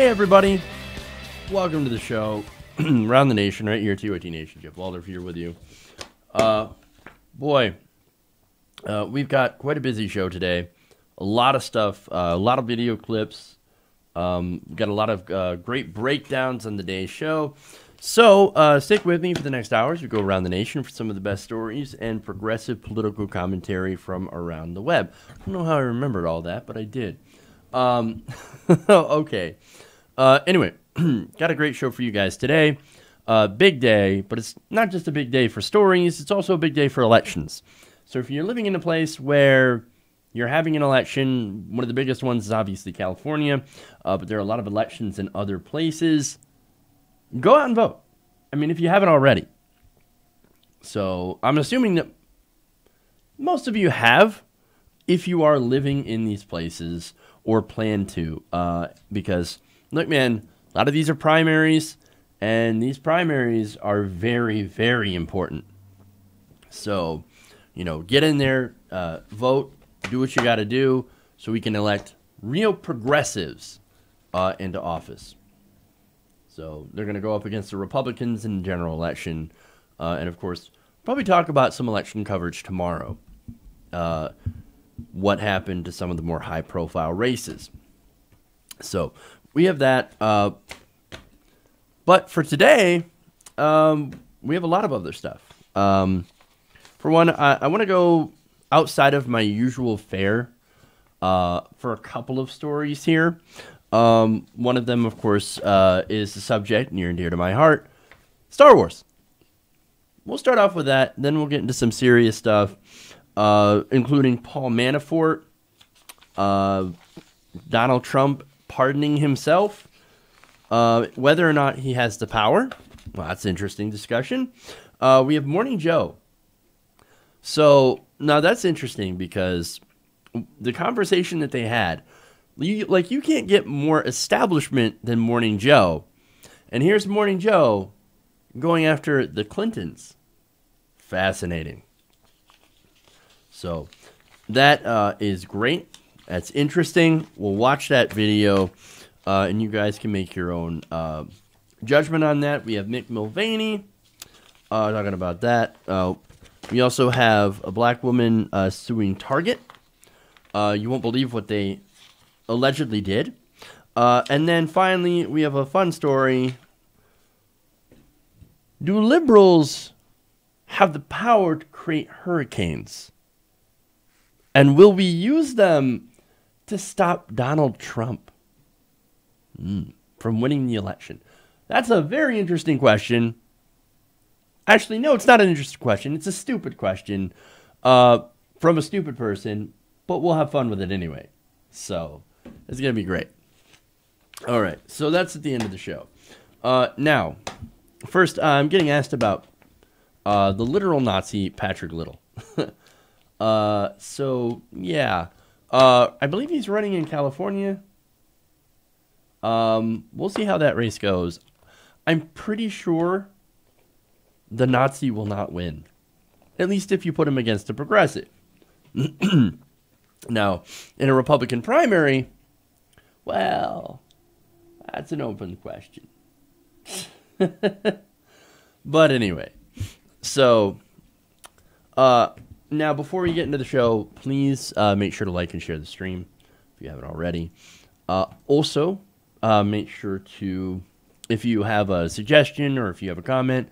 Hey everybody, welcome to the show. Around the Nation, right here, TOT Nation. Jeff Waldorf here with you. We've got quite a busy show today. A lot of stuff, a lot of video clips. We've got a lot of great breakdowns on the day's show. So stick with me for the next hours. We go around the nation for some of the best stories and progressive political commentary from around the web. I don't know how I remembered all that, but I did. Okay. Anyway, got a great show for you guys today. Big day, but it's not just a big day for stories. It's also a big day for elections. So if you're living in a place where you're having an election, one of the biggest ones is obviously California, but there are a lot of elections in other places. Go out and vote. I mean, if you haven't already. So I'm assuming that most of you have, if you are living in these places or plan to, because look, man, a lot of these are primaries, and these primaries are very, very important. So, you know, get in there, vote, do what you got to do so we can elect real progressives into office. So they're going to go up against the Republicans in the general election. And, of course, probably talk about some election coverage tomorrow. What happened to some of the more high-profile races. So we have that. But for today, we have a lot of other stuff. For one, I want to go outside of my usual fare for a couple of stories here. One of them, of course, is the subject near and dear to my heart, Star Wars. We'll start off with that, then we'll get into some serious stuff, including Paul Manafort, Donald Trump pardoning himself, whether or not he has the power. Well, that's an interesting discussion. We have Morning Joe. So, now that's interesting because the conversation that they had, you can't get more establishment than Morning Joe. And here's Morning Joe going after the Clintons. Fascinating. So that is great. That's interesting. We'll watch that video, and you guys can make your own judgment on that. We have Mick Mulvaney talking about that. We also have a black woman suing Target. You won't believe what they allegedly did. And then finally, we have a fun story. Do liberals have the power to create hurricanes? And will we use them to stop Donald Trump from winning the election? That's a very interesting question. Actually, no, it's not an interesting question. It's a stupid question from a stupid person, but we'll have fun with it anyway. So it's going to be great. All right, so that's at the end of the show. Now, first, I'm getting asked about the literal Nazi Patrick Little. So, yeah. I believe he's running in California. We'll see how that race goes. I'm pretty sure the Nazi will not win. At least if you put him against a progressive. Now, in a Republican primary, well, that's an open question. But anyway, so, now before we get into the show, please make sure to like and share the stream if you haven't already. Also, make sure to, if you have a suggestion or if you have a comment,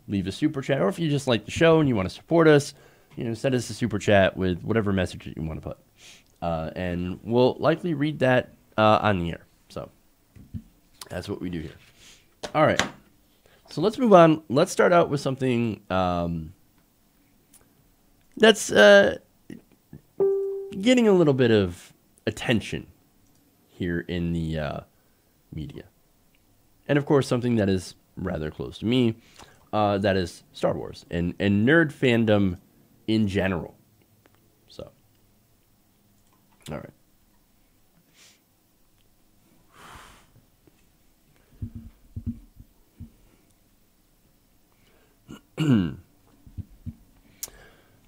leave a super chat. Or if you just like the show and you want to support us, send us a super chat with whatever message that you want to put. And we'll likely read that on the air. So that's what we do here. All right. So let's move on. Let's start out with something that's getting a little bit of attention here in the media. And, of course, something that is rather close to me, that is Star Wars and nerd fandom in general. So, all right.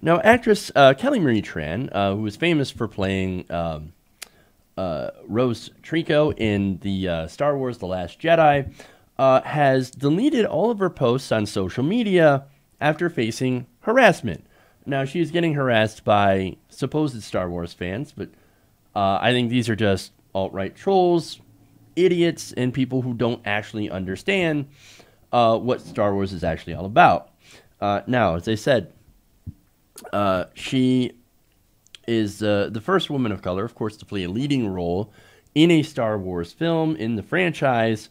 Now, actress Kelly Marie Tran, who was famous for playing Rose Trico in the Star Wars The Last Jedi, has deleted all of her posts on social media after facing harassment. Now, she's getting harassed by supposed Star Wars fans, but I think these are just alt-right trolls, idiots, and people who don't actually understand what Star Wars is actually all about. Now, as I said, she is the first woman of color, of course, to play a leading role in a Star Wars film in the franchise.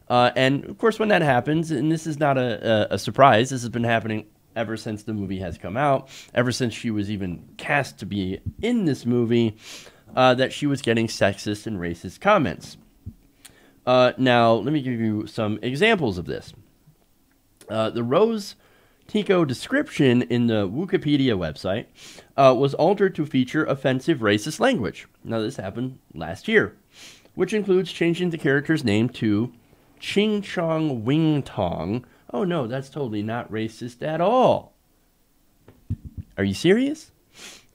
And, of course, when that happens, and this is not a surprise, this has been happening ever since the movie has come out, ever since she was even cast to be in this movie, that she was getting sexist and racist comments. Now, let me give you some examples of this. The Rose Tico description in the Wikipedia website was altered to feature offensive racist language. Now, this happened last year, which includes changing the character's name to Ching Chong Wing Tong. Oh, no, that's totally not racist at all. Are you serious?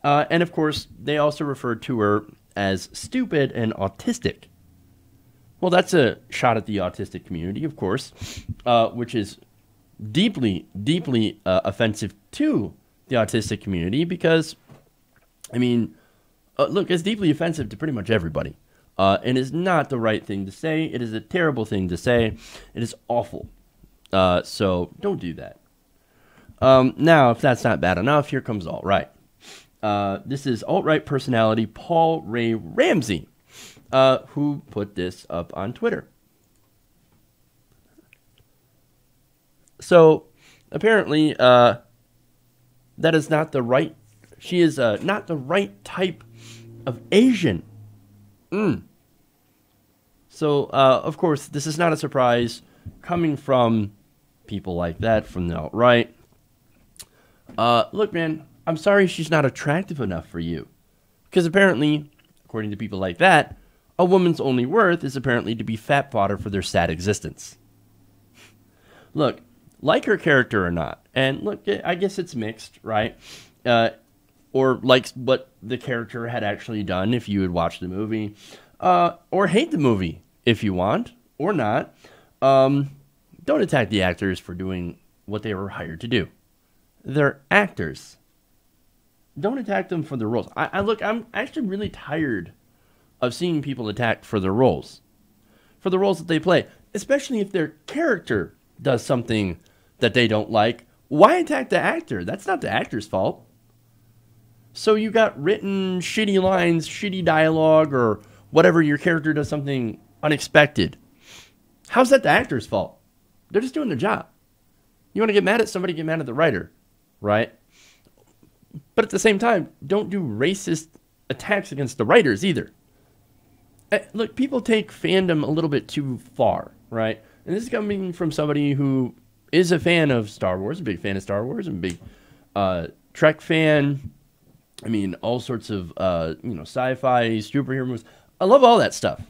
And, of course, they also referred to her as stupid and autistic. Well, that's a shot at the autistic community, of course, which is deeply, deeply offensive to the autistic community because, I mean, look, it's deeply offensive to pretty much everybody. And is not the right thing to say. It is a terrible thing to say. It is awful. So don't do that. Now, if that's not bad enough, here comes alt-right. This is alt-right personality Paul Ray Ramsey, who put this up on Twitter. So, apparently, that is not the right... She is not the right type of Asian. So, of course, this is not a surprise coming from people like that, from the alt-right. Look, man, I'm sorry she's not attractive enough for you. Because apparently, according to people like that, a woman's only worth is apparently to be fat fodder for their sad existence. Look, like her character or not, and look, I guess it's mixed, right? Or like what the character had actually done if you had watched the movie. Or hate the movie if you want, or not. Don't attack the actors for doing what they were hired to do. They're actors. Don't attack them for their roles. I'm actually really tired of seeing people attacked for their roles. For the roles that they play. Especially if their character does something that they don't like. Why attack the actor? That's not the actor's fault. So you got written shitty lines, shitty dialogue, or whatever, your character does something unexpected. How's that the actor's fault? They're just doing their job. You want to get mad at somebody, get mad at the writer, right? But at the same time, don't do racist attacks against the writers either. Look, people take fandom a little bit too far, right? And this is coming from somebody who is a fan of Star Wars, a big fan of Star Wars, and a big Trek fan. I mean, all sorts of, sci-fi, superhero movies. I love all that stuff.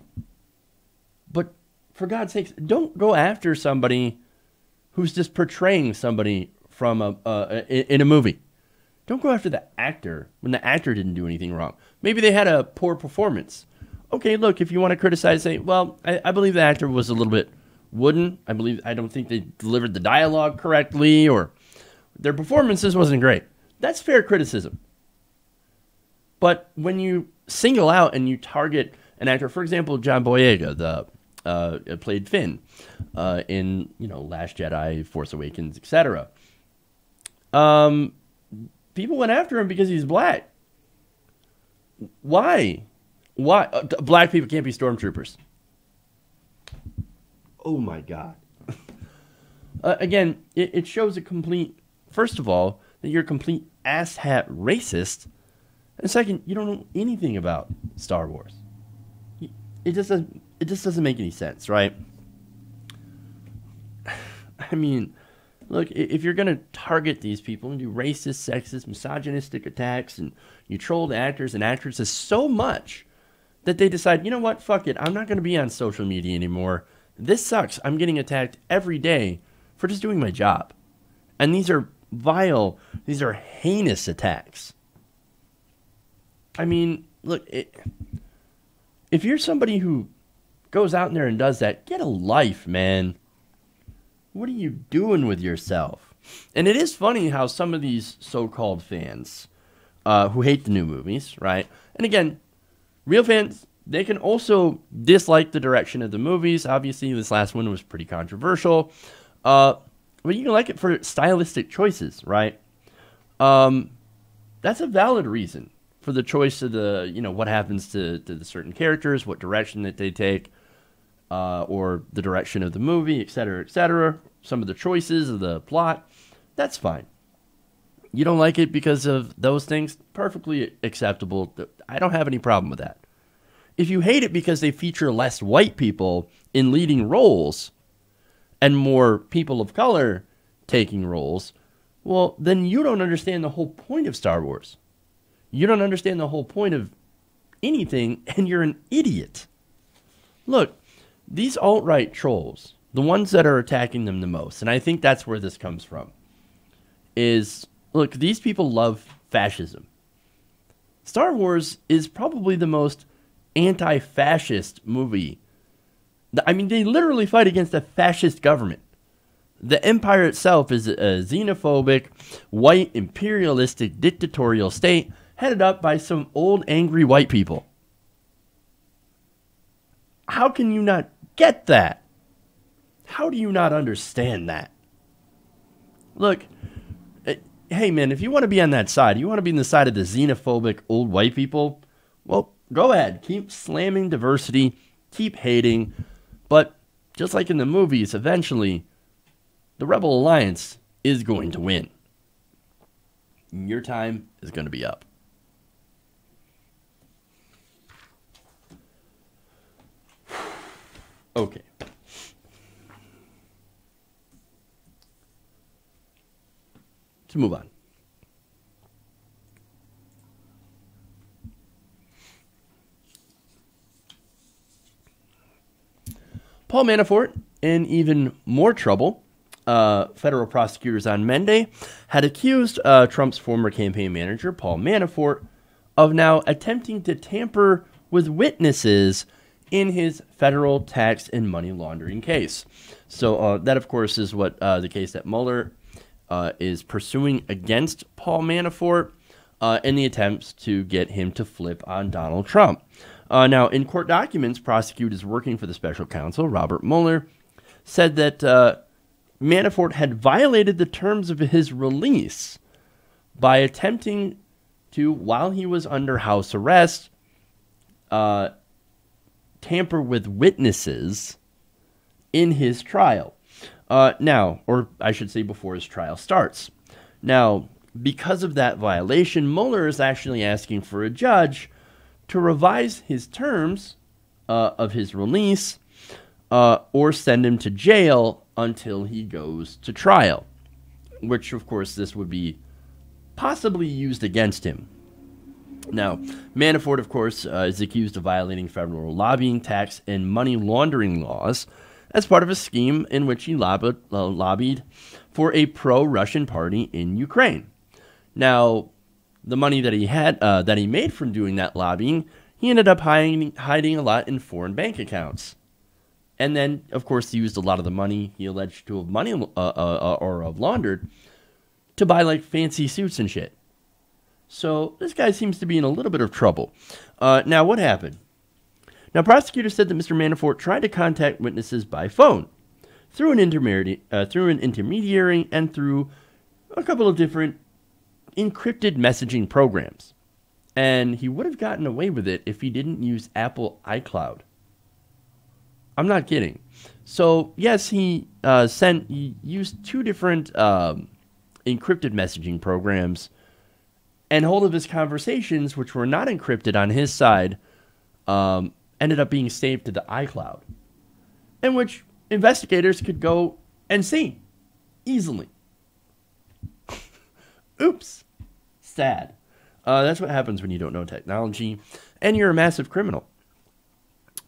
But for God's sakes, don't go after somebody who's just portraying somebody from in a movie. Don't go after the actor when the actor didn't do anything wrong. Maybe they had a poor performance. Okay, look, if you want to criticize, say, well, I believe the actor was a little bit wooden. I don't think they delivered the dialogue correctly, or their performances wasn't great. That's fair criticism. But when you single out and you target an actor, for example, John Boyega, played Finn in Last Jedi, Force Awakens, etc. People went after him because he's black. Why? Black people can't be stormtroopers. Oh my God. Again, it shows a complete. First of all, that you're a complete asshat racist. And second, you don't know anything about Star Wars. It just doesn't make any sense, right? I mean, look, if you're going to target these people and do racist, sexist, misogynistic attacks, and you troll the actors and actresses so much that they decide, you know what, fuck it, I'm not going to be on social media anymore. This sucks. I'm getting attacked every day for just doing my job. And these are vile, these are heinous attacks. I mean, look, if you're somebody who goes out there and does that, get a life, man. What are you doing with yourself? And it is funny how some of these so-called fans who hate the new movies, right? And again, real fans, they can also dislike the direction of the movies. Obviously, this last one was pretty controversial. But you can like it for stylistic choices, right? That's a valid reason for the choice of the, what happens to the certain characters, what direction that they take, or the direction of the movie, etc., etc. Some of the choices of the plot, that's fine. You don't like it because of those things, perfectly acceptable. I don't have any problem with that. If you hate it because they feature less white people in leading roles and more people of color taking roles, well, then you don't understand the whole point of Star Wars. You don't understand the whole point of anything, and you're an idiot. Look, these alt-right trolls, the ones that are attacking them the most, and I think that's where this comes from, is, look, these people love fascism. Star Wars is probably the most anti-fascist movie. I mean, they literally fight against a fascist government. The Empire itself is a xenophobic, white, imperialistic, dictatorial state headed up by some old, angry white people. How can you not get that? How do you not understand that? Look, hey man, if you want to be on that side, you want to be on the side of the xenophobic old white people, well, go ahead. Keep slamming diversity, keep hating, but just like in the movies, eventually, the Rebel Alliance is going to win. Your time is going to be up. Okay. Let's move on. Paul Manafort in even more trouble. Federal prosecutors on Monday had accused Trump's former campaign manager, Paul Manafort, of now attempting to tamper with witnesses in his federal tax and money laundering case. So that, of course, is what the case that Mueller is pursuing against Paul Manafort in the attempts to get him to flip on Donald Trump. Now, in court documents, prosecutors working for the special counsel, Robert Mueller, said that Manafort had violated the terms of his release by attempting to, while he was under house arrest, tamper with witnesses in his trial. Now, or I should say before his trial starts. Now, because of that violation, Mueller is actually asking for a judge to revise his terms of his release or send him to jail until he goes to trial, which, of course, this would be possibly used against him. Now, Manafort, of course, is accused of violating federal lobbying, tax, and money laundering laws as part of a scheme in which he lobbied for a pro-Russian party in Ukraine. Now, the money that he had, that he made from doing that lobbying, he ended up hiding a lot in foreign bank accounts. And then, of course, he used a lot of the money he alleged to have laundered to buy like fancy suits and shit. So this guy seems to be in a little bit of trouble. Now, what happened? Now, prosecutors said that Mr. Manafort tried to contact witnesses by phone through an intermediary, and through a couple of different encrypted messaging programs. And he would have gotten away with it if he didn't use Apple iCloud. I'm not kidding. So, yes, he used two different encrypted messaging programs, and hold of his conversations, which were not encrypted on his side, ended up being saved to the iCloud, in which investigators could go and see easily. Oops. Sad. That's what happens when you don't know technology, and you're a massive criminal.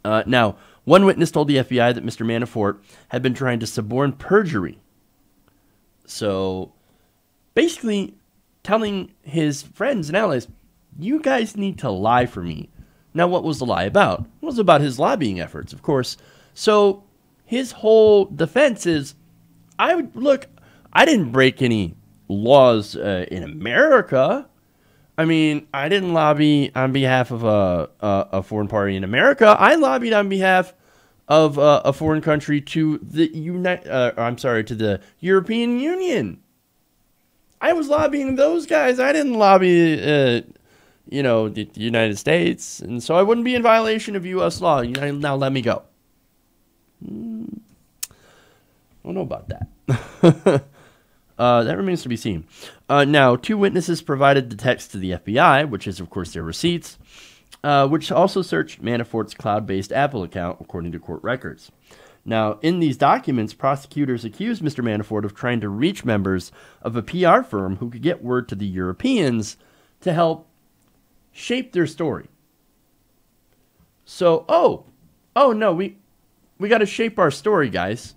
Now, one witness told the FBI that Mr. Manafort had been trying to suborn perjury. So, basically telling his friends and allies, you guys need to lie for me Now, what was the lie about? It was about his lobbying efforts, of course. So his whole defense is, I didn't break any laws in America. I mean, I didn't lobby on behalf of a foreign party in America. I lobbied on behalf of a foreign country to the to the European Union. I was lobbying those guys. I didn't lobby, the United States, and so I wouldn't be in violation of U.S. law. Now let me go. I don't know about that. That remains to be seen. Now, 2 witnesses provided the text to the FBI, which is, of course, their receipts, which also searched Manafort's cloud-based Apple account, according to court records. Now, in these documents, prosecutors accused Mr. Manafort of trying to reach members of a PR firm who could get word to the Europeans to help shape their story. So, oh no, we got to shape our story, guys.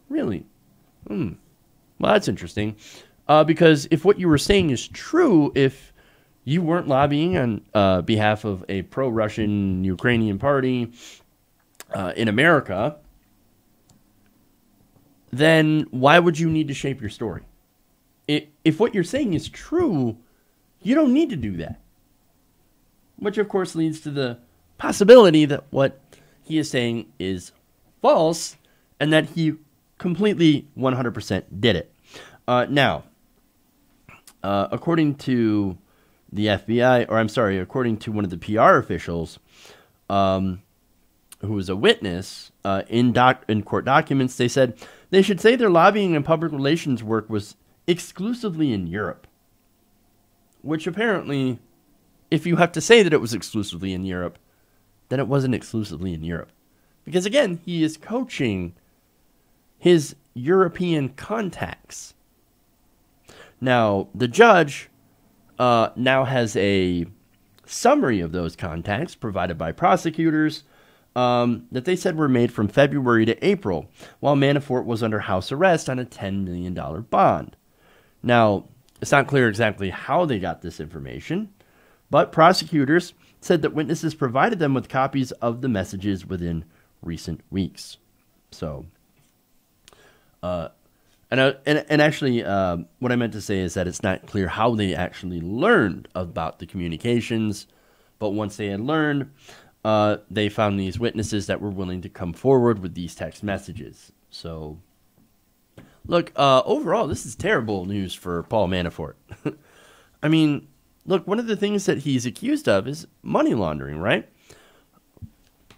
Really? Well, that's interesting. Because if what you were saying is true, if you weren't lobbying on behalf of a pro-Russian Ukrainian party in America, then why would you need to shape your story? If what you're saying is true, you don't need to do that. Which, of course, leads to the possibility that what he is saying is false and that he completely 100% did it. Now, according to the FBI, according to one of the PR officials, who was a witness in court documents, they said they should say their lobbying and public relations work was exclusively in Europe. Which apparently, if you have to say that it was exclusively in Europe, then it wasn't exclusively in Europe. Because again, he is coaching his European contacts. Now, the judge now has a summary of those contacts provided by prosecutors that they said were made from February to April, while Manafort was under house arrest on a $10 million bond. Now, it's not clear exactly how they got this information, but prosecutors said that witnesses provided them with copies of the messages within recent weeks. So, actually, what I meant to say is that it's not clear how they actually learned about the communications, but once they had learned, they found these witnesses that were willing to come forward with these text messages. So, look, overall, this is terrible news for Paul Manafort. I mean, look, one of the things that he's accused of is money laundering, right?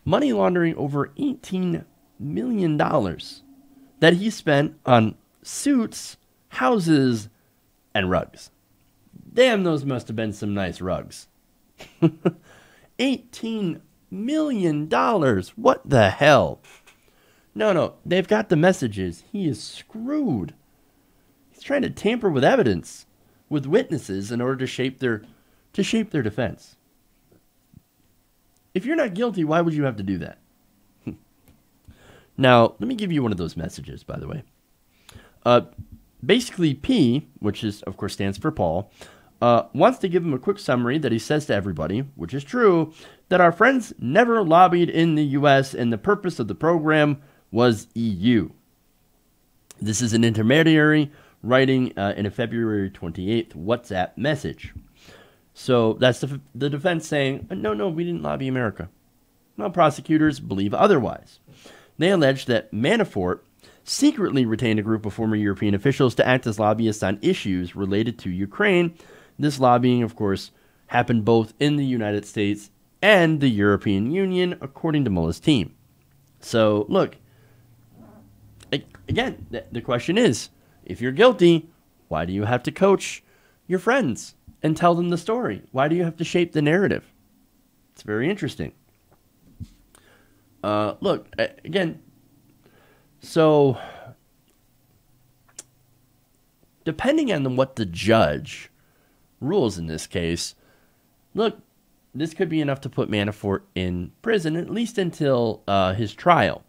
Money laundering over $18 million that he spent on suits, houses, and rugs. Damn, those must have been some nice rugs. $18 million. What the hell? No, they've got the messages. He is screwed. He's trying to tamper with evidence, with witnesses, in order to shape their defense. If you're not guilty, why would you have to do that? Now, let me give you one of those messages, by the way. Basically, P, which is, of course, stands for Paul, wants to give him a quick summary that he says to everybody, which is true, that our friends never lobbied in the U.S. and the purpose of the program was EU. This is an intermediary writing in a February 28th WhatsApp message. So that's the defense saying, no, we didn't lobby America. Well, prosecutors believe otherwise. They allege that Manafort secretly retained a group of former European officials to act as lobbyists on issues related to Ukraine. This lobbying, of course, happened both in the United States and the European Union, according to Mueller's team. So, look, again, the question is, if you're guilty, why do you have to coach your friends and tell them the story? Why do you have to shape the narrative? It's very interesting. Look, again, so depending on what the judge rules in this case, look, this could be enough to put Manafort in prison, at least until his trial.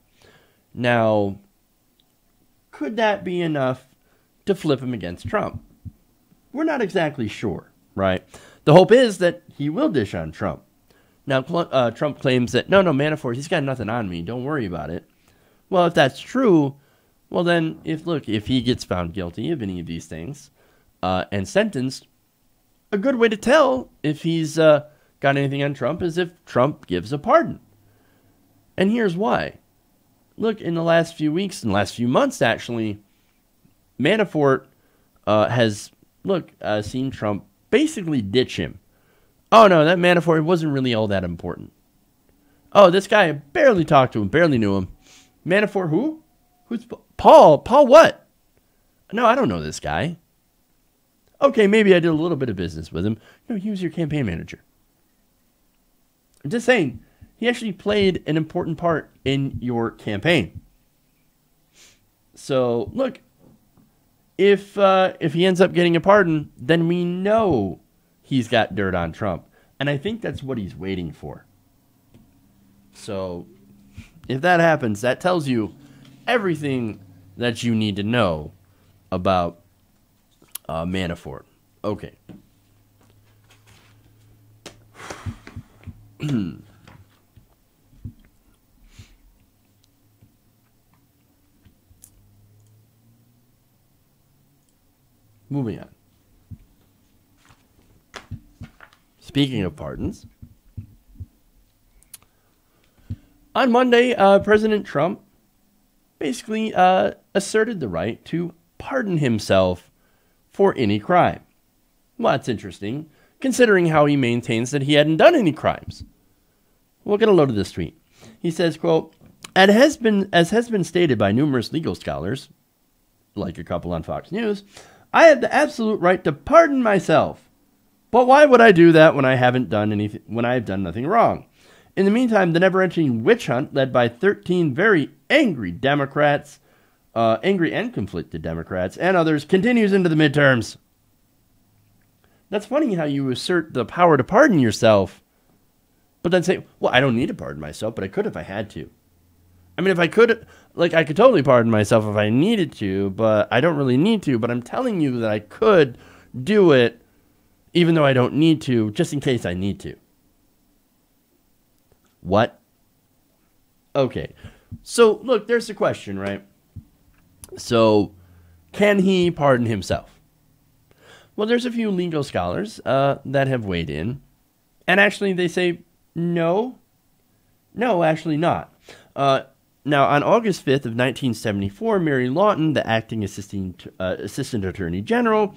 Now, could that be enough to flip him against Trump? We're not exactly sure, right? The hope is that he will dish on Trump. Now, Trump claims that, no, Manafort, he's got nothing on me. Don't worry about it. Well, if that's true, well then, if he gets found guilty of any of these things and sentenced, a good way to tell if he's got anything on Trump is if Trump gives a pardon. And here's why. Look, in the last few weeks, in the last few months, actually, Manafort has, seen Trump basically ditch him. Oh, no, that Manafort wasn't really all that important. Oh, this guy, I barely talked to him, barely knew him. Manafort who? Who's Paul? Paul what? No, I don't know this guy. Okay, maybe I did a little bit of business with him. No, he was your campaign manager. I'm just saying, he actually played an important part in your campaign. So, look, if he ends up getting a pardon, then we know he's got dirt on Trump. And I think that's what he's waiting for. So, if that happens, that tells you everything that you need to know about Manafort. Okay. Moving on. Speaking of pardons, on Monday, President Trump basically asserted the right to pardon himself for any crime. Well, that's interesting, considering how he maintains that he hadn't done any crimes. We'll get a load of this tweet. He says, quote, as has been stated by numerous legal scholars, like a couple on Fox News, I have the absolute right to pardon myself. But why would I do that when I have done nothing wrong? In the meantime, the never-ending witch hunt led by 13 very angry Democrats, angry and conflicted Democrats, and others continues into the midterms. That's funny how you assert the power to pardon yourself, but then say, well, I don't need to pardon myself, but I could if I had to. I mean, if I could, I could totally pardon myself if I needed to, but I don't really need to. But I'm telling you that I could do it even though I don't need to, just in case I need to. What? Okay. So, look, there's the question, right? So, can he pardon himself? Well, there's a few legal scholars that have weighed in. And actually, they say, no, actually not. Now, on August 5th of 1974, Mary Lawton, the acting assistant attorney general,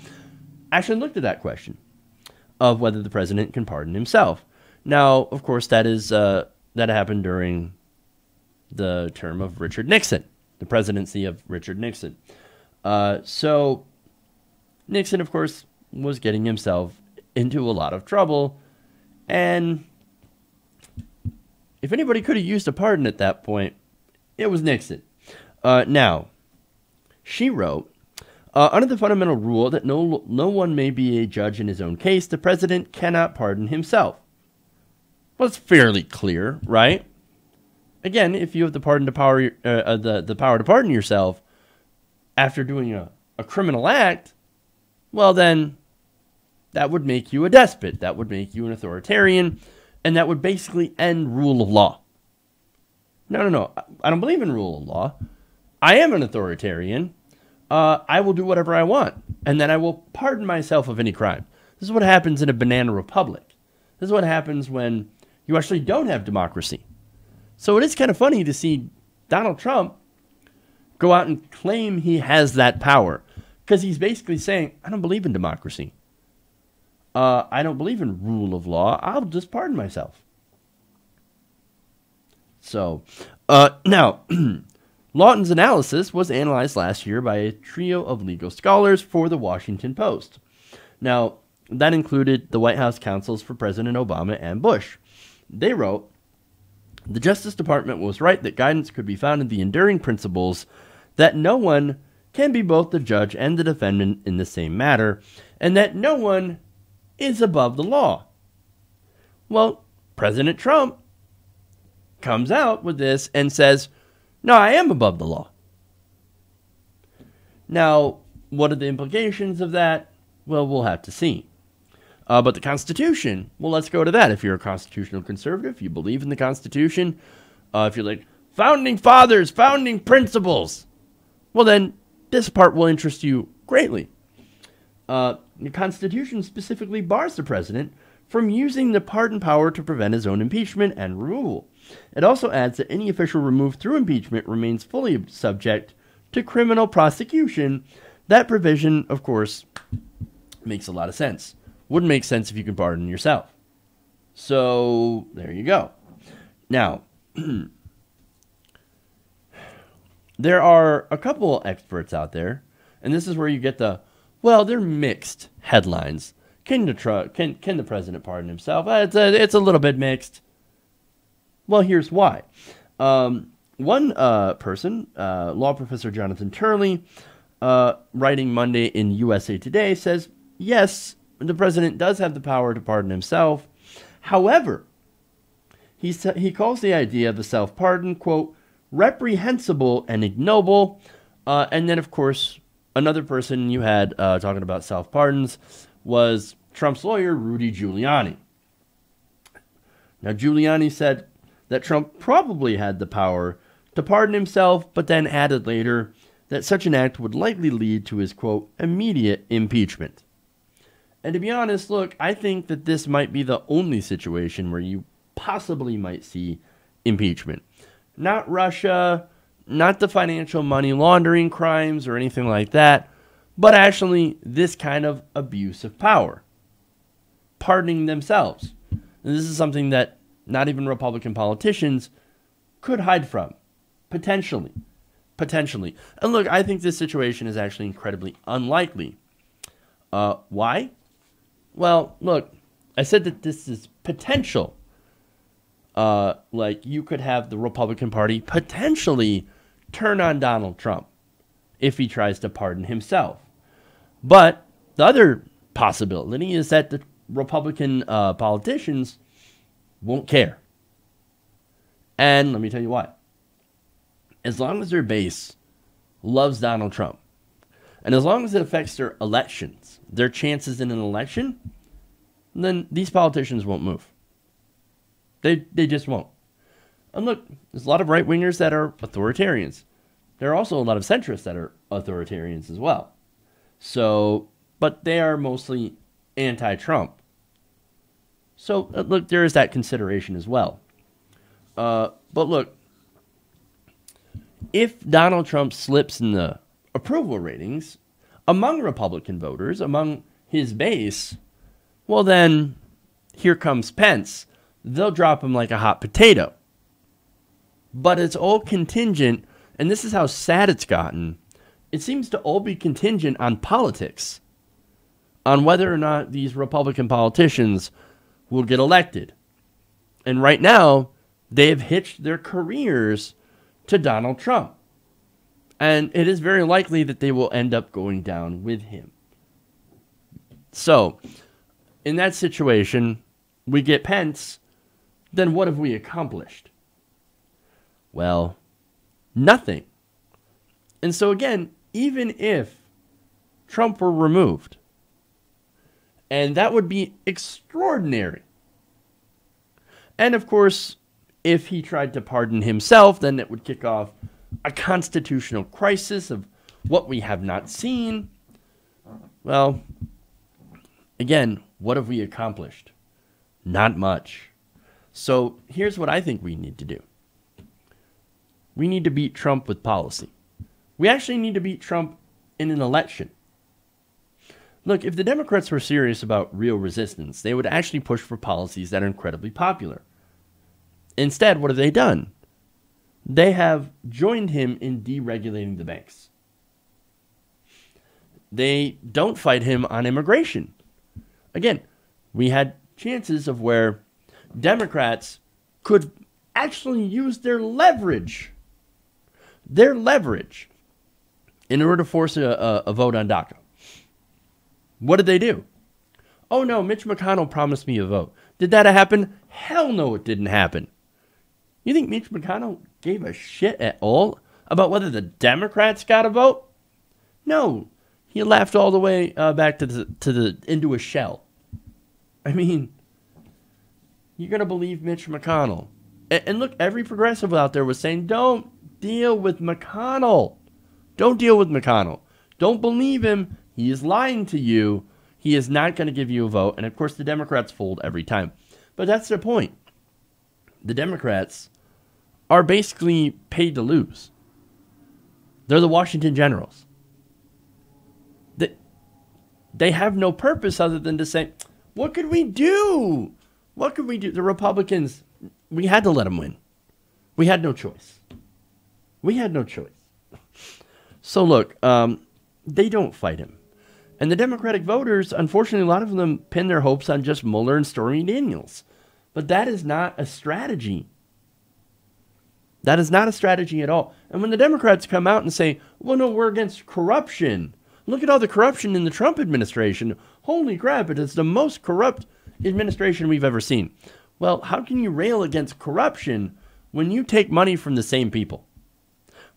actually looked at that question of whether the president can pardon himself. Now, of course, that happened during the term of Richard Nixon, the presidency of Richard Nixon. So Nixon, of course, was getting himself into a lot of trouble, and if anybody could have used a pardon at that point, it was Nixon. Now, she wrote, under the fundamental rule that no one may be a judge in his own case, the president cannot pardon himself. Well, it's fairly clear, right? Again, if you have the power to pardon yourself after doing a criminal act, well then, that would make you a despot. That would make you an authoritarian, and that would basically end rule of law. No. I don't believe in rule of law. I am an authoritarian. I will do whatever I want, and then I will pardon myself of any crime. This is what happens in a banana republic. This is what happens when you actually don't have democracy. So it is kind of funny to see Donald Trump go out and claim he has that power, because he's basically saying, I don't believe in democracy. I don't believe in rule of law. I'll just pardon myself. So, now, Lawton's analysis was analyzed last year by a trio of legal scholars for the Washington Post. Now, that included the White House counsels for President Obama and Bush. They wrote, the Justice Department was right that guidance could be found in the enduring principles that no one can be both the judge and the defendant in the same matter, and that no one is above the law. Well, President Trump comes out with this and says, no, I am above the law. Now, what are the implications of that? Well, we'll have to see. But the Constitution, well, let's go to that. If you're a constitutional conservative, you believe in the Constitution. If you're like, founding fathers, founding principles, well, then this part will interest you greatly. The Constitution specifically bars the president from using the pardon power to prevent his own impeachment and removal. It also adds that any official removed through impeachment remains fully subject to criminal prosecution. That provision, of course, makes a lot of sense. Wouldn't make sense if you could pardon yourself. So, there you go. Now, there are a couple experts out there, and this is where you get the, well, they're mixed headlines. Can the president pardon himself? It's a little bit mixed. Well, here's why. One person, law professor Jonathan Turley, writing Monday in USA Today, says, yes, the president does have the power to pardon himself. However, he calls the idea of the self-pardon, quote, reprehensible and ignoble. And then, of course, another person you had talking about self-pardons was Trump's lawyer, Rudy Giuliani. Now, Giuliani said that Trump probably had the power to pardon himself, but then added later that such an act would likely lead to his, quote, immediate impeachment. And to be honest, look, I think that this might be the only situation where you possibly might see impeachment. Not Russia, not the financial money laundering crimes or anything like that, but actually this kind of abuse of power. Pardoning themselves. And this is something that not even Republican politicians could hide from. Potentially. And look, I think this situation is actually incredibly unlikely. Why? Well, look, I said that this is potential. Like you could have the Republican Party potentially turn on Donald Trump if he tries to pardon himself. But the other possibility is that the Republican politicians won't care. And let me tell you why. As long as their base loves Donald Trump, and as long as it affects their elections, their chances in an election, then these politicians won't move. They just won't. And look, there's a lot of right-wingers that are authoritarians. There are also a lot of centrists that are authoritarians as well. So, but they are mostly anti-Trump. So, look, there is that consideration as well. But look, if Donald Trump slips in the approval ratings among Republican voters, among his base, well then, here comes Pence. They'll drop him like a hot potato. But it's all contingent, and this is how sad it's gotten. It seems to all be contingent on politics, on whether or not these Republican politicians will get elected. And right now, they have hitched their careers to Donald Trump. And it is very likely that they will end up going down with him. So, in that situation, we get Pence, then what have we accomplished? Well, nothing. And so again, even if Trump were removed, and that would be extraordinary. And of course, if he tried to pardon himself, then it would kick off a constitutional crisis of what we have not seen. Well, again, what have we accomplished? Not much. So here's what I think we need to do. We need to beat Trump with policy. We actually need to beat Trump in an election. Look, if the Democrats were serious about real resistance, they would actually push for policies that are incredibly popular. Instead, what have they done? They have joined him in deregulating the banks. They don't fight him on immigration. Again, we had chances of where Democrats could actually use their leverage in order to force a vote on DACA. What did they do? Oh no, Mitch McConnell promised me a vote. Did that happen? Hell no, it didn't happen. You think Mitch McConnell gave a shit at all about whether the Democrats got a vote? No, he laughed all the way back into a shell. I mean, you're going to believe Mitch McConnell. And look, every progressive out there was saying, don't deal with McConnell. Don't deal with McConnell. Don't believe him. He is lying to you. He is not going to give you a vote. And of course, the Democrats fold every time. But that's their point. The Democrats are basically paid to lose. They're the Washington Generals. They have no purpose other than to say, what could we do? What could we do? The Republicans, we had to let them win. We had no choice. We had no choice. So look, they don't fight him. And the Democratic voters, unfortunately, a lot of them pin their hopes on just Mueller and Stormy Daniels. But that is not a strategy. That is not a strategy at all. And when the Democrats come out and say, well, no, we're against corruption. Look at all the corruption in the Trump administration. Holy crap, it is the most corrupt administration we've ever seen. Well, how can you rail against corruption when you take money from the same people?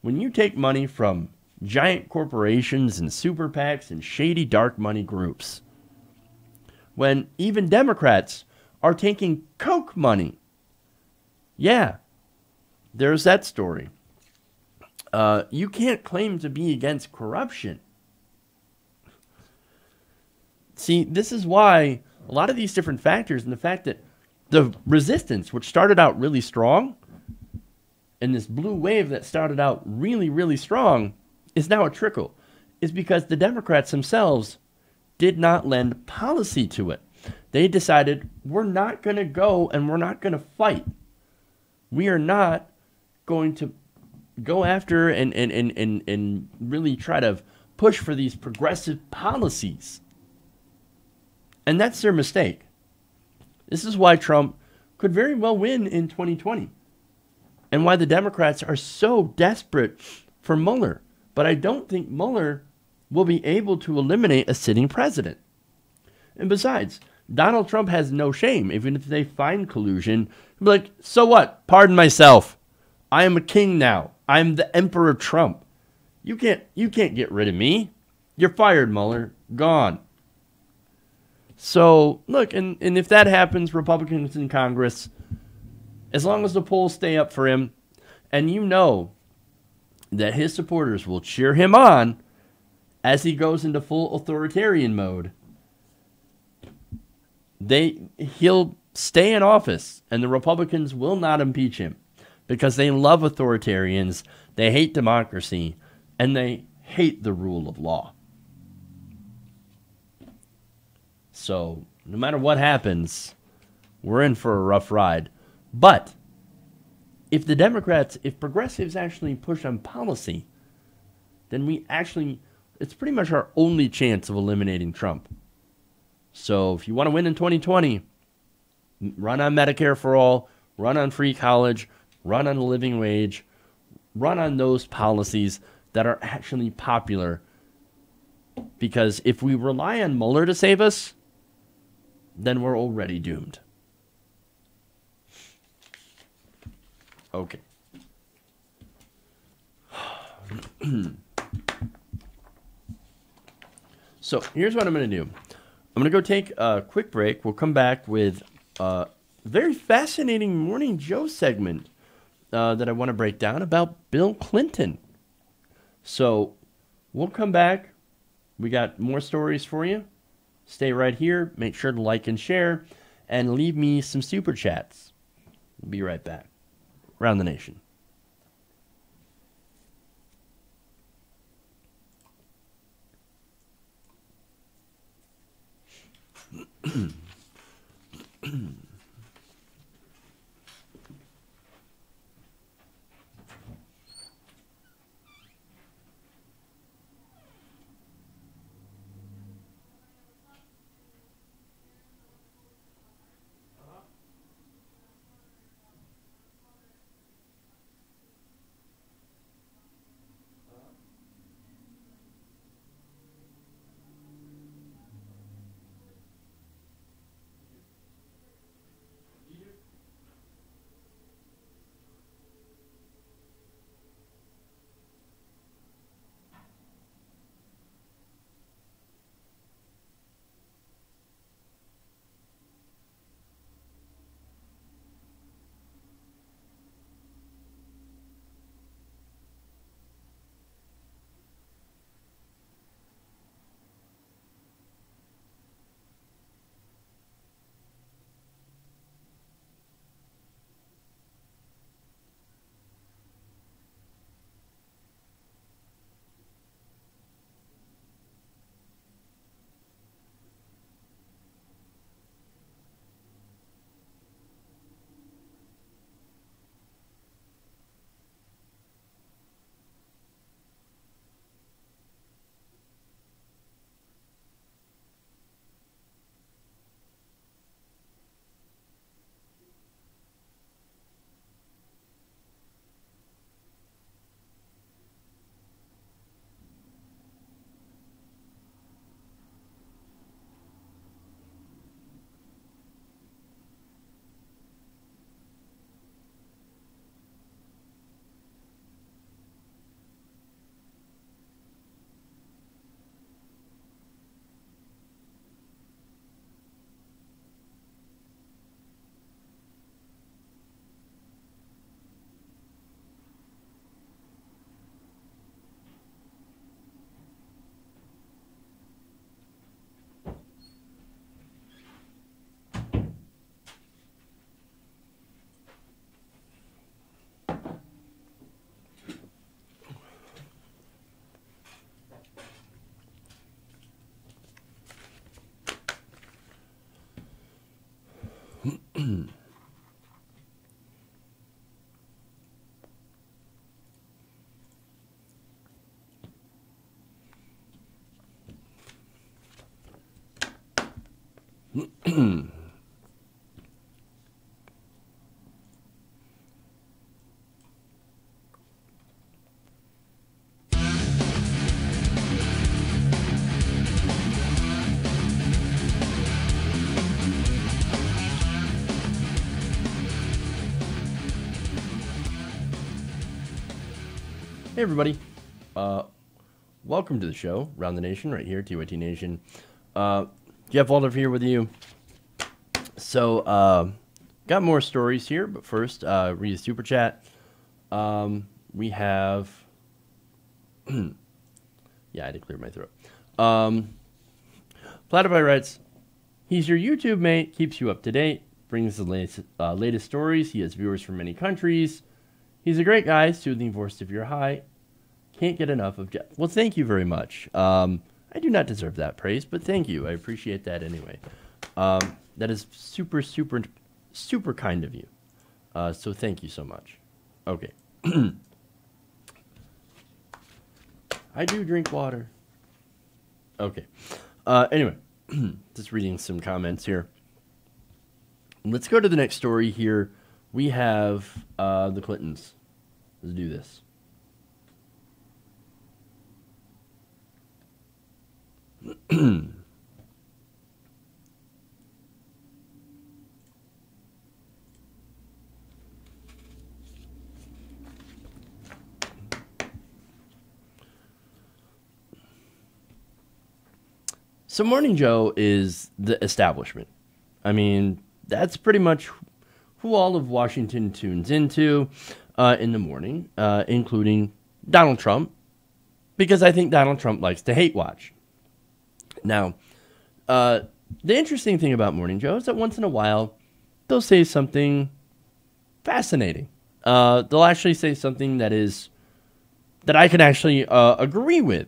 When you take money from giant corporations and super PACs and shady dark money groups. When even Democrats are taking Koch money. Yeah, there's that story. You can't claim to be against corruption. See, this is why a lot of these different factors and the fact that the resistance, which started out really strong, and this blue wave that started out really, really strong, is now a trickle, is because the Democrats themselves did not lend policy to it. They decided, we're not going to go and we're not going to fight. We are not going to go after and really try to push for these progressive policies. And that's their mistake. This is why Trump could very well win in 2020. And why the Democrats are so desperate for Mueller. But I don't think Mueller will be able to eliminate a sitting president. And besides, Donald Trump has no shame. Even if they find collusion, he'll be like, so what? Pardon myself. I am a king now. I'm the Emperor Trump. You can't get rid of me. You're fired, Mueller. Gone. So, look, and if that happens, Republicans in Congress, as long as the polls stay up for him, and you know that his supporters will cheer him on as he goes into full authoritarian mode, he'll stay in office, and the Republicans will not impeach him because they love authoritarians, they hate democracy, and they hate the rule of law. So, no matter what happens, we're in for a rough ride. But if progressives actually push on policy, then it's pretty much our only chance of eliminating Trump. So if you want to win in 2020, run on Medicare for all, run on free college, run on the living wage, run on those policies that are actually popular. Because if we rely on Mueller to save us, then we're already doomed. Okay. So here's what I'm going to do. I'm going to go take a quick break. We'll come back with a very fascinating Morning Joe segment that I want to break down about Bill Clinton. So we'll come back. We got more stories for you. Stay right here. Make sure to like and share. And leave me some super chats. We'll be right back. Around the nation. Hey everybody, welcome to the show, Round the Nation, right here, TYT Nation. Jeff Waldorf here with you. So, got more stories here, but first, read a super chat. We have, yeah, I had to clear my throat. Platypi writes, he's your YouTube mate, keeps you up to date, brings the latest stories. He has viewers from many countries. He's a great guy, soothing voice if you're high. Can't get enough of Jeff. Well, thank you very much. I do not deserve that praise, but thank you. I appreciate that anyway. That is super, super, super kind of you. So thank you so much. Okay. I do drink water. Okay. Anyway, just reading some comments here. Let's go to the next story here. We have the Clintons. Let's do this. So Morning Joe is the establishment. I mean, that's pretty much who all of Washington tunes into in the morning, including Donald Trump, because I think Donald Trump likes to hate watch. Now, the interesting thing about Morning Joe is that once in a while, they'll say something fascinating. They'll actually say something that I can actually agree with.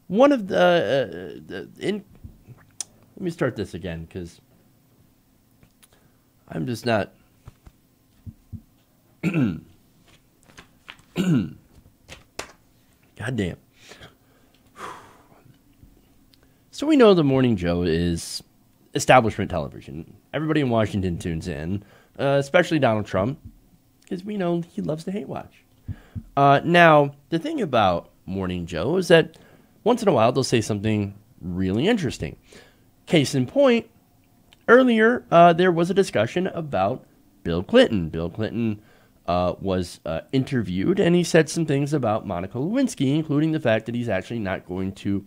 One of let me start this again, because I'm just not. God damn. So we know the Morning Joe is establishment television. Everybody in Washington tunes in, especially Donald Trump, because we know he loves to hate watch. Now, the thing about Morning Joe is that once in a while they'll say something really interesting. Case in point, earlier there was a discussion about Bill Clinton. Bill Clinton was interviewed, and he said some things about Monica Lewinsky, including the fact that he's actually not going to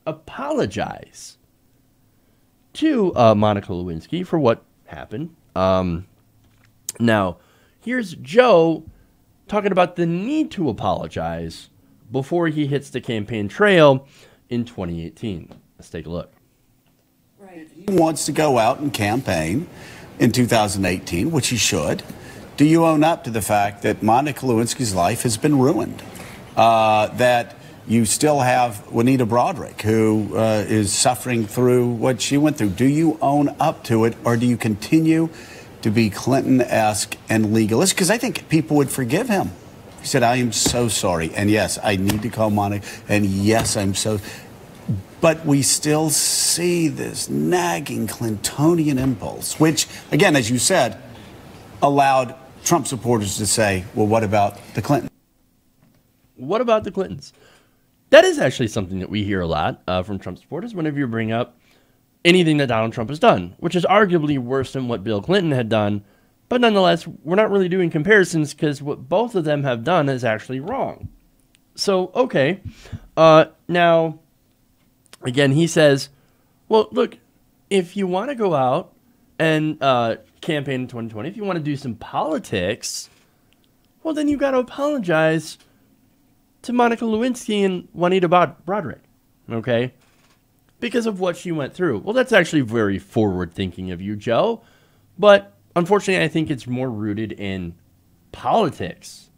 apologize to Monica Lewinsky for what happened. Now, here's Joe talking about the need to apologize before he hits the campaign trail in 2018. Let's take a look. Right. He wants to go out and campaign in 2018, which he should. Do you own up to the fact that Monica Lewinsky's life has been ruined? That you still have Juanita Broaddrick, who is suffering through what she went through. Do you own up to it, or do you continue to be Clinton-esque and legalist? Because I think people would forgive him. He said, I am so sorry. And yes, I need to call Monica. And yes, I'm so. But we still see this nagging Clintonian impulse, which, again, as you said, allowed Trump supporters to say, well, what about the Clintons? What about the Clintons? That is actually something that we hear a lot from Trump supporters whenever you bring up anything that Donald Trump has done, which is arguably worse than what Bill Clinton had done. But nonetheless, we're not really doing comparisons because what both of them have done is actually wrong. So, okay. Now, again, he says, well, look, if you want to go out and campaign in 2020, if you want to do some politics, well, then you got to apologize to Monica Lewinsky and Juanita Broaddrick, okay? Because of what she went through. Well, that's actually very forward-thinking of you, Joe. But unfortunately, I think it's more rooted in politics.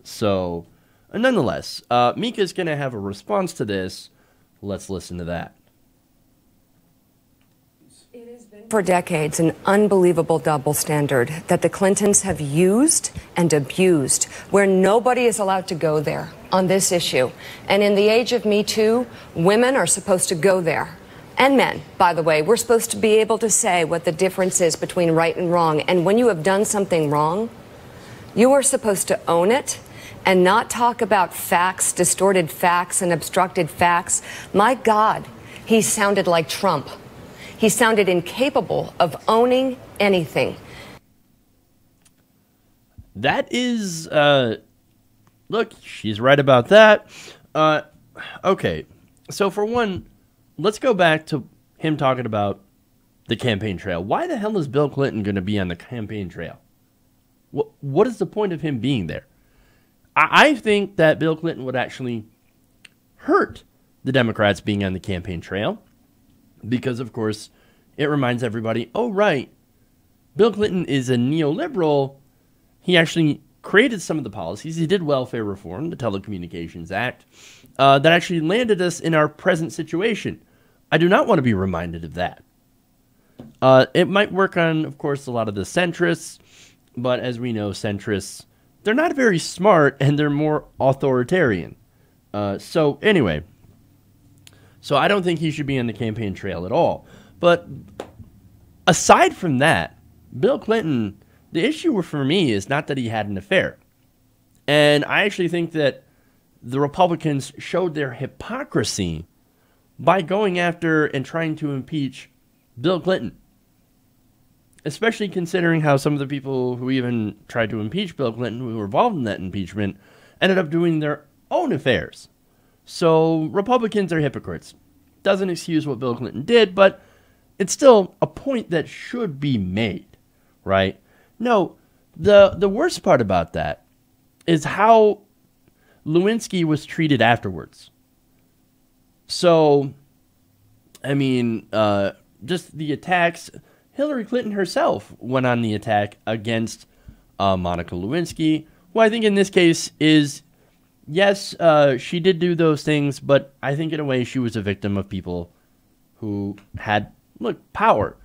So, nonetheless, Mika's going to have a response to this. Let's listen to that. It has For decades, an unbelievable double standard that the Clintons have used and abused, where nobody is allowed to go there on this issue. And in the age of Me Too, women are supposed to go there. And men, by the way. We're supposed to be able to say what the difference is between right and wrong. And when you have done something wrong, you are supposed to own it and not talk about facts, distorted facts, and obstructed facts. My God, he sounded like Trump. He sounded incapable of owning anything. That is, look, she's right about that. Okay, so for one, let's go back to him talking about the campaign trail. Why the hell is Bill Clinton going to be on the campaign trail? What is the point of him being there? I think that Bill Clinton would actually hurt the Democrats being on the campaign trail. Because, of course, it reminds everybody, oh, right, Bill Clinton is a neoliberal. He actually created some of the policies. He did welfare reform, the Telecommunications Act, that actually landed us in our present situation. I do not want to be reminded of that. It might work on, of course, a lot of the centrists, but as we know, centrists, they're not very smart, and they're more authoritarian. So, anyway... So I don't think he should be on the campaign trail at all. But aside from that, Bill Clinton, the issue for me is not that he had an affair. And I actually think that the Republicans showed their hypocrisy by going after and trying to impeach Bill Clinton. Especially considering how some of the people who even tried to impeach Bill Clinton, who were involved in that impeachment, ended up doing their own affairs. So Republicans are hypocrites. Doesn't excuse what Bill Clinton did, but it's still a point that should be made, right? No, the worst part about that is how Lewinsky was treated afterwards. So, I mean, just the attacks. Hillary Clinton herself went on the attack against Monica Lewinsky, who I think in this case is... Yes, she did do those things, but I think in a way she was a victim of people who had, power.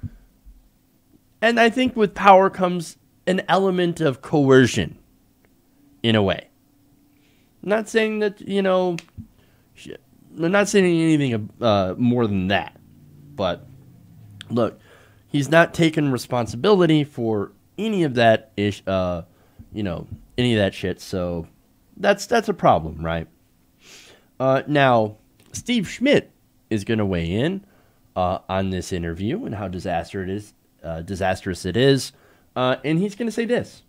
And I think with power comes an element of coercion, in a way. I'm not saying that, I'm not saying anything more than that. But, look, he's not taking responsibility for any of that, any of that shit, so... That's a problem, right? Now, Steve Schmidt is going to weigh in on this interview and how disastrous it is, and he's going to say this.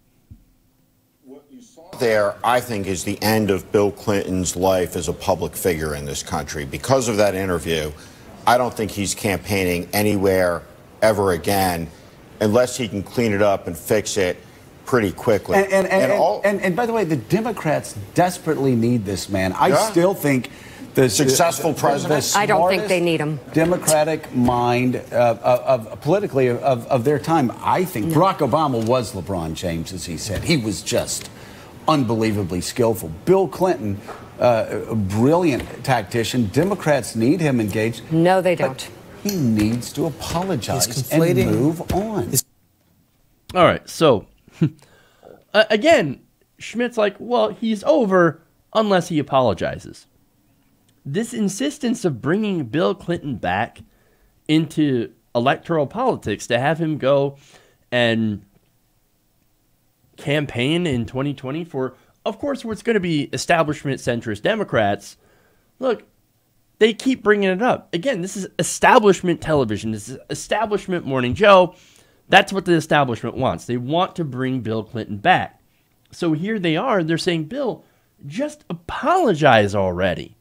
What you saw there, I think, is the end of Bill Clinton's life as a public figure in this country. Because of that interview, I don't think he's campaigning anywhere ever again unless he can clean it up and fix it pretty quickly. And by the way, the Democrats desperately need this man. I still think the successful president. I don't think they need him. Democratic mind politically of their time. I think Barack Obama was LeBron James, as he said. He was just unbelievably skillful. Bill Clinton, a brilliant tactician. Democrats need him engaged. No, they don't. He needs to apologize and move on. All right, so... again, Schmidt's like, well, he's over unless he apologizes. This insistence of bringing Bill Clinton back into electoral politics to have him go and campaign in 2020 for, of course, what's going to be establishment centrist Democrats. Look, they keep bringing it up. Again, this is establishment television. This is establishment Morning Joe. That's what the establishment wants. They want to bring Bill Clinton back. So here they are. They're saying, Bill, just apologize already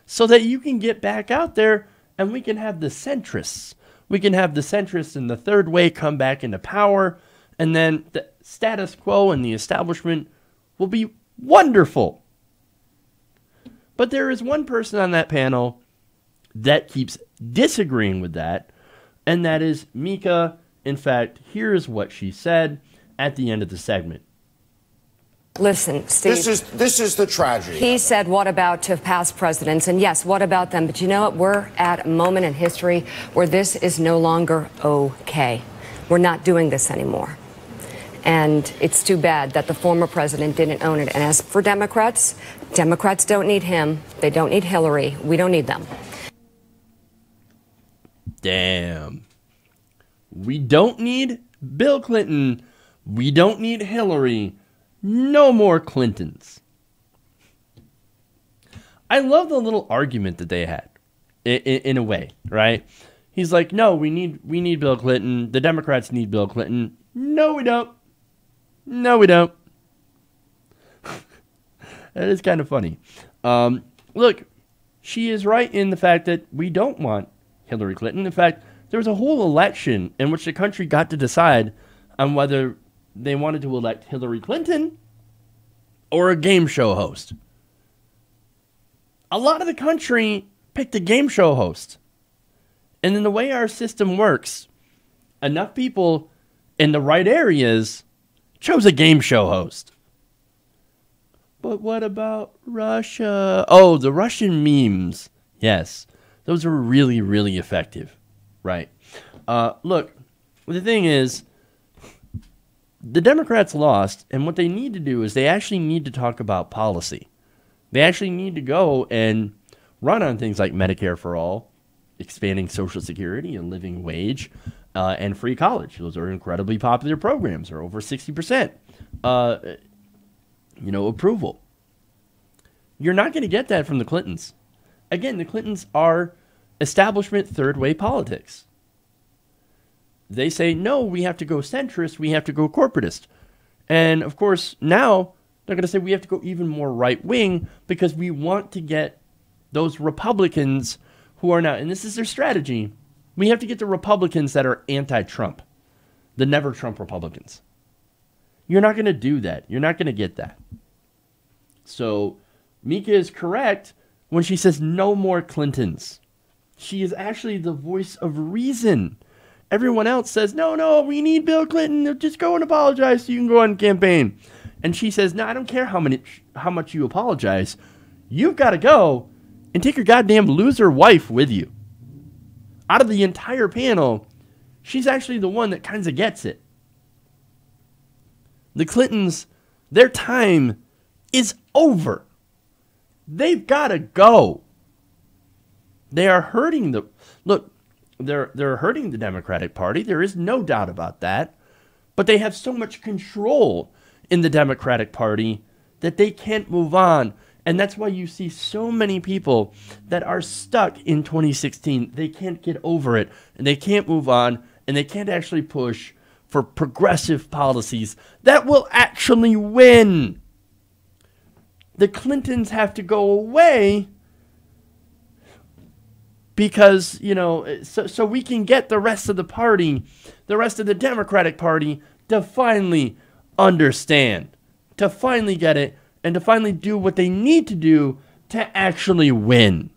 so that you can get back out there and we can have the centrists. We can have the centrists and the third way come back into power, and then the status quo and the establishment will be wonderful. But there is one person on that panel that keeps disagreeing with that, and that is Mika. In fact, here's what she said at the end of the segment. Listen, Steve. This is the tragedy. He said, what about to past presidents? And yes, what about them? But you know what? We're at a moment in history where this is no longer okay. We're not doing this anymore. And it's too bad that the former president didn't own it. And as for Democrats, Democrats don't need him. They don't need Hillary. We don't need them. Damn. We don't need Bill Clinton. We don't need Hillary. No more Clintons. I love the little argument that they had, in a way, right? He's like, no, we need Bill Clinton. The Democrats need Bill Clinton. No, we don't. No, we don't. That is kind of funny. Look, she is right in the fact that we don't want Hillary Clinton. In fact, there was a whole election in which the country got to decide on whether they wanted to elect Hillary Clinton or a game show host. A lot of the country picked a game show host. And then the way our system works, enough people in the right areas chose a game show host. But what about Russia? Oh, the Russian memes. Yes, those are really, really effective. Right. Look, the thing is, the Democrats lost, and what they need to do is they actually need to talk about policy. They actually need to go and run on things like Medicare for all, expanding Social Security and living wage, and free college. Those are incredibly popular programs, or over 60%, approval. You're not going to get that from the Clintons. Again, the Clintons are establishment third-way politics. They say, no, we have to go centrist, we have to go corporatist. And, of course, now they're going to say we have to go even more right-wing because we want to get those Republicans who are now, and this is their strategy, we have to get the Republicans that are anti-Trump, the never-Trump Republicans. You're not going to do that. You're not going to get that. So Mika is correct when she says no more Clintons. She is actually the voice of reason. Everyone else says, no, we need Bill Clinton. Just go and apologize so you can go on campaign. And she says, no, I don't care how much you apologize. You've got to go and take your goddamn loser wife with you. Out of the entire panel, she's actually the one that kind of gets it. The Clintons, their time is over. They've got to go. They are hurting the... Look, they're hurting the Democratic Party. There is no doubt about that. But they have so much control in the Democratic Party that they can't move on. And that's why you see so many people that are stuck in 2016. They can't get over it. And they can't move on. And they can't actually push for progressive policies that will actually win. The Clintons have to go away because, so we can get the rest of the party, the rest of the Democratic Party, to finally understand, to finally get it, and to finally do what they need to do to actually win.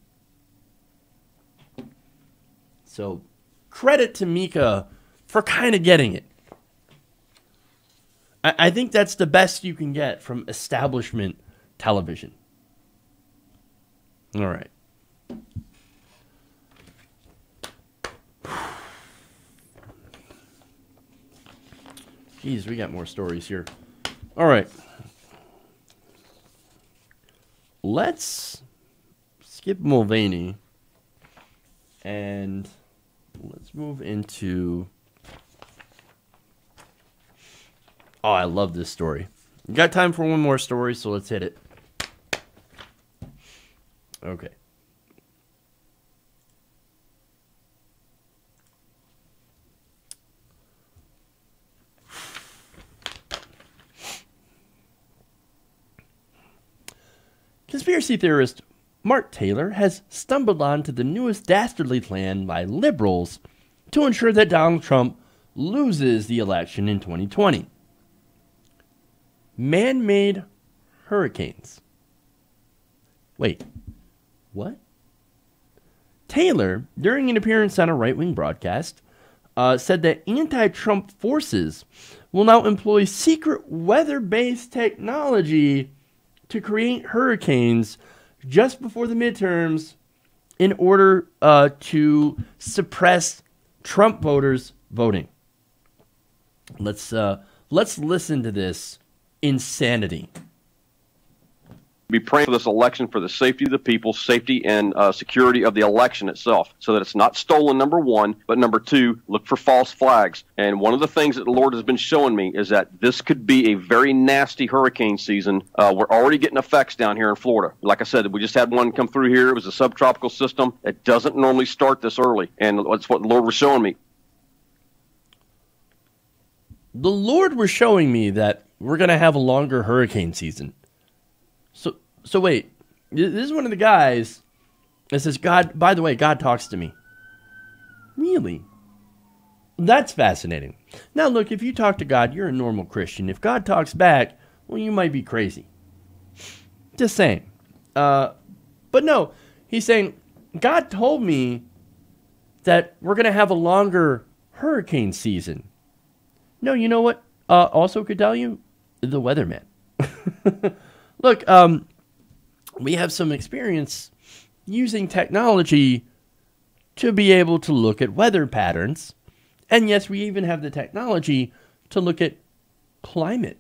So, credit to Mika for kind of getting it. I think that's the best you can get from establishment television. All right. Jeez, we got more stories here. All right. Let's skip Mulvaney and let's move into... Oh, I love this story. We got time for one more story, so let's hit it. Okay. Conspiracy theorist Mark Taylor has stumbled onto the newest dastardly plan by liberals to ensure that Donald Trump loses the election in 2020. Man-made hurricanes. Wait, what? Taylor, during an appearance on a right-wing broadcast, said that anti-Trump forces will now employ secret weather-based technology to create hurricanes just before the midterms in order to suppress Trump voters voting. Let's listen to this insanity. Be praying for this election for the safety of the people, safety and security of the election itself, so that it's not stolen, number one, but number two, look for false flags. And one of the things that the Lord has been showing me is that this could be a very nasty hurricane season. We're already getting effects down here in Florida. Like I said, we just had one come through here. It was a subtropical system. It doesn't normally start this early, and that's what the Lord was showing me. The Lord was showing me that we're going to have a longer hurricane season. So wait, this is one of the guys that says, God, by the way, God talks to me. Really? That's fascinating. Now, look, if you talk to God, you're a normal Christian. If God talks back, well, you might be crazy. Just saying. But no, he's saying, God told me that we're going to have a longer hurricane season. No, you know what? Also could tell you? The weatherman. Look, we have some experience using technology to be able to look at weather patterns. And yes, we even have the technology to look at climate.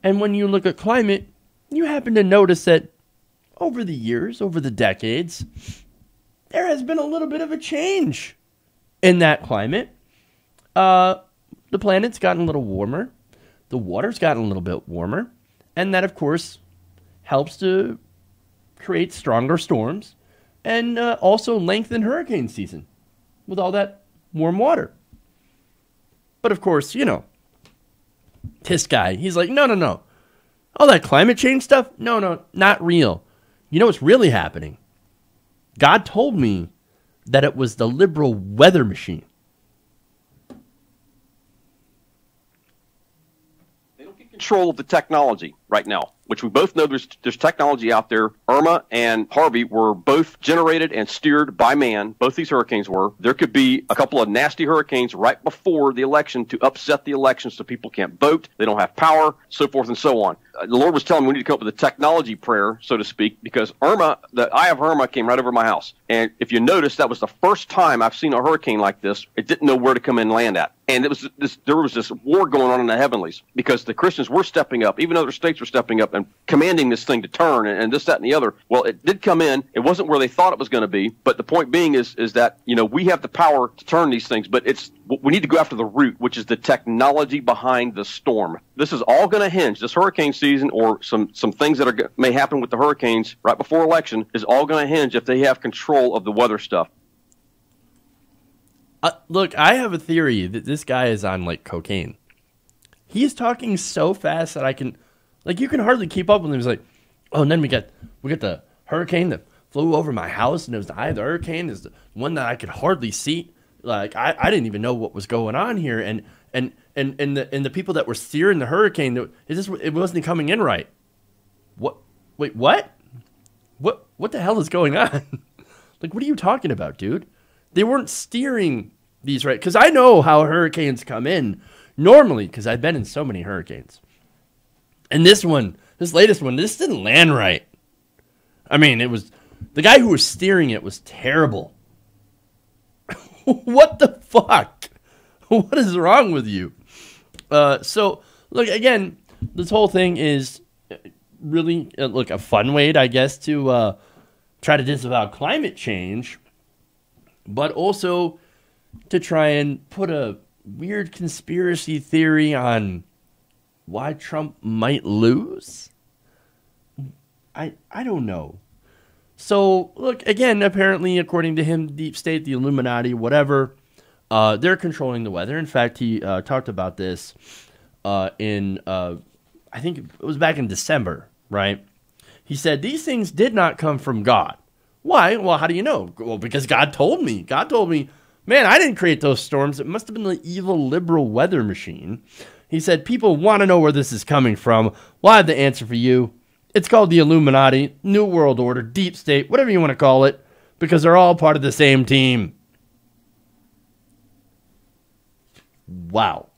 And when you look at climate, you happen to notice that over the years, over the decades, there has been a little bit of a change in that climate. The planet's gotten a little warmer. The water's gotten a little bit warmer. And that, of course, helps to create stronger storms and also lengthen hurricane season with all that warm water. But of course, you know, this guy, he's like, no. All that climate change stuff? No, not real. You know what's really happening? God told me that it was the liberal weather machine. Control of the technology right now, which we both know there's technology out there. Irma and Harvey were both generated and steered by man. Both these hurricanes were. There could be a couple of nasty hurricanes right before the election to upset the election so people can't vote, they don't have power, so forth and so on. The Lord was telling me we need to come up with a technology prayer, so to speak, because Irma, the eye of Irma came right over my house. And if you notice, that was the first time I've seen a hurricane like this. It didn't know where to come in and land at. And there was this war going on in the heavenlies because the Christians were stepping up, even other states were stepping up and commanding this thing to turn and this, that, and the other. Well, it did come in. It wasn't where they thought it was going to be. But the point being is that, you know, we have the power to turn these things, but we need to go after the root, which is the technology behind the storm. This is all going to hinge. This hurricane season or some things that may happen with the hurricanes right before election is all going to hinge if they have control of the weather stuff. Look, I have a theory that this guy is on, like, cocaine. He's talking so fast that I can, like, you can hardly keep up with him. He's like, oh, and then we got the hurricane that flew over my house, and it was the eye of the hurricane is the one that I could hardly see. Like, I didn't even know what was going on here, and the people that were steering the hurricane, it wasn't coming in right. What? Wait, what? What the hell is going on? Like, what are you talking about, dude? They weren't steering these right, because I know how hurricanes come in normally, because I've been in so many hurricanes. And this latest one, this didn't land right. I mean, it was, the guy who was steering it was terrible. What the fuck? What is wrong with you? So, look, again, this whole thing is really, look, a fun way, I guess, to try to disavow climate change, but also to try and put a weird conspiracy theory on why Trump might lose. I don't know. So, look, again, apparently, according to him, deep state, the Illuminati, whatever, they're controlling the weather. In fact, he talked about this in, I think it was back in December, right? He said, these things did not come from God. Why? Well, how do you know? Well, because God told me. God told me, man, I didn't create those storms. It must have been the evil liberal weather machine. He said, people want to know where this is coming from. Well, I have the answer for you. It's called the Illuminati, New World Order, Deep State, whatever you want to call it, because they're all part of the same team. Wow.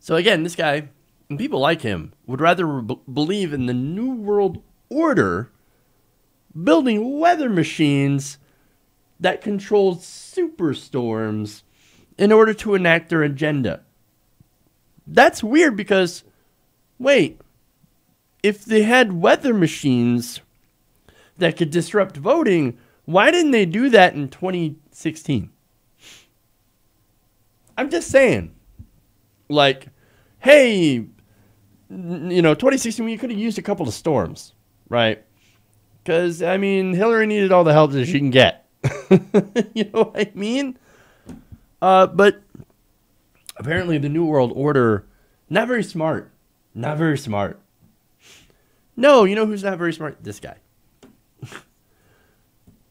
So again, this guy, and people like him, would rather believe in the New World Order building weather machines that control superstorms in order to enact their agenda. That's weird because, wait, if they had weather machines that could disrupt voting, why didn't they do that in 2016? I'm just saying. Like, hey, 2016, we could have used a couple of storms, right? Because, I mean, Hillary needed all the help that she can get. You know what I mean? But apparently the New World Order, not very smart. Not very smart. No, you know who's not very smart? This guy.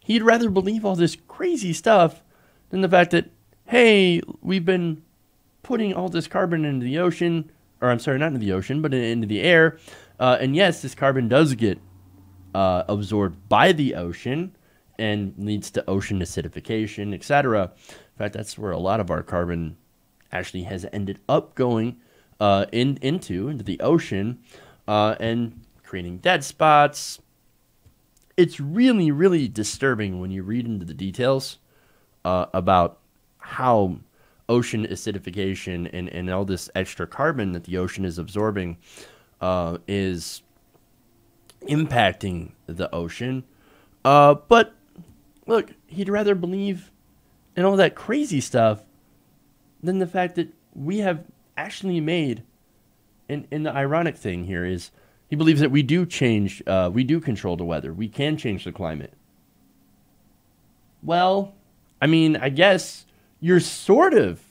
He'd rather believe all this crazy stuff than the fact that, hey, we've been putting all this carbon into the ocean, or I'm sorry, not into the ocean, but into the air. And yes, this carbon does get absorbed by the ocean and leads to ocean acidification, etc. In fact, that's where a lot of our carbon actually has ended up going into the ocean and creating dead spots. It's really, really disturbing when you read into the details about how ocean acidification and all this extra carbon that the ocean is absorbing is impacting the ocean. But look, he'd rather believe in all that crazy stuff than the fact that we have actually made, and the ironic thing here is he believes that we do change, we do control the weather. We can change the climate. Well, I mean, I guess you're sort of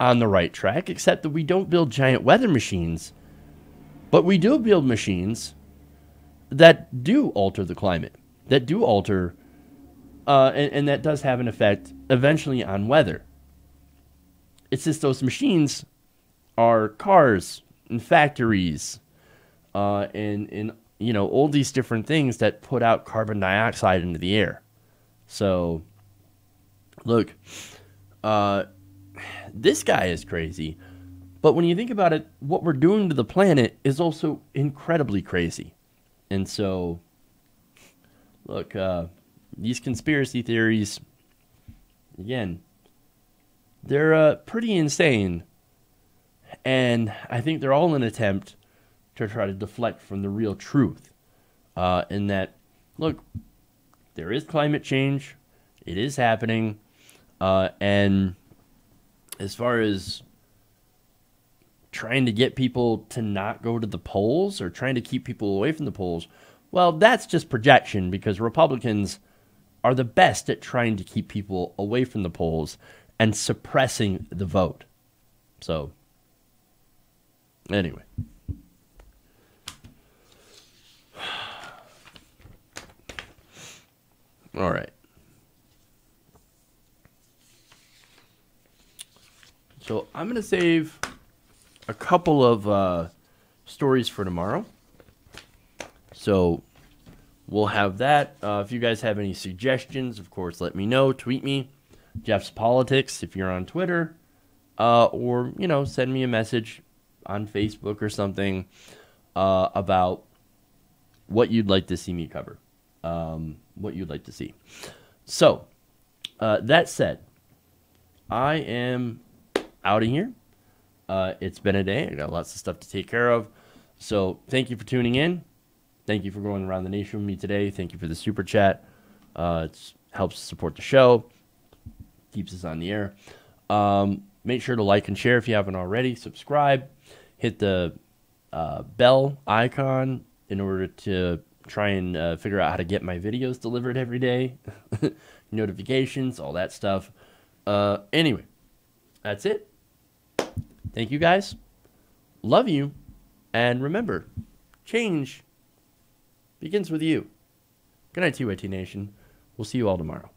on the right track, except that we don't build giant weather machines, but we do build machines that do alter the climate, that do alter, and that does have an effect eventually on weather. It's just those machines are cars and factories, and all these different things that put out carbon dioxide into the air. So, look, this guy is crazy, but when you think about it, what we're doing to the planet is also incredibly crazy. And so, look, these conspiracy theories, again, they're pretty insane. And I think they're all an attempt to try to deflect from the real truth. In that, look, there is climate change. It is happening. And as far as trying to get people to not go to the polls or trying to keep people away from the polls, well, that's just projection, because Republicans are the best at trying to keep people away from the polls and suppressing the vote. So, anyway. All right. So I'm going to save a couple of stories for tomorrow. So we'll have that. If you guys have any suggestions, of course, let me know. Tweet me, Jeff's Politics, if you're on Twitter. Or, send me a message on Facebook or something about what you'd like to see me cover. What you'd like to see. So, that said, I am out of here. It's been a day. I got lots of stuff to take care of. So, thank you for tuning in. Thank you for going around the nation with me today. Thank you for the super chat. It helps support the show. Keeps us on the air. Make sure to like and share if you haven't already. Subscribe. Hit the bell icon in order to try and figure out how to get my videos delivered every day. Notifications, all that stuff. Anyway, that's it. Thank you, guys. Love you. And remember, change begins with you. Good night, TYT Nation. We'll see you all tomorrow.